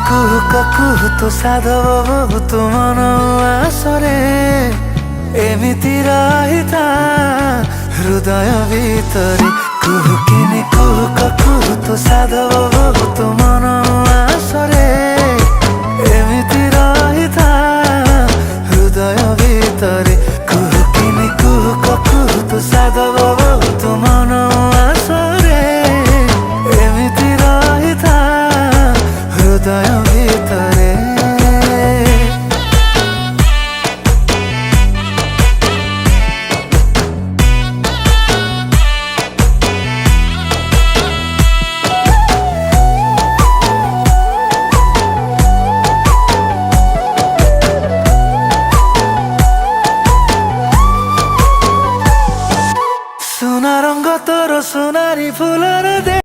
କୁହୁ ସାଧବ ବହୁତ ମନ ଆସରେ ଏମିତି ରହିଥା ହୃଦୟ ଭିତରେ କୁହୁ ସାଧବ ବହୁତ ମନ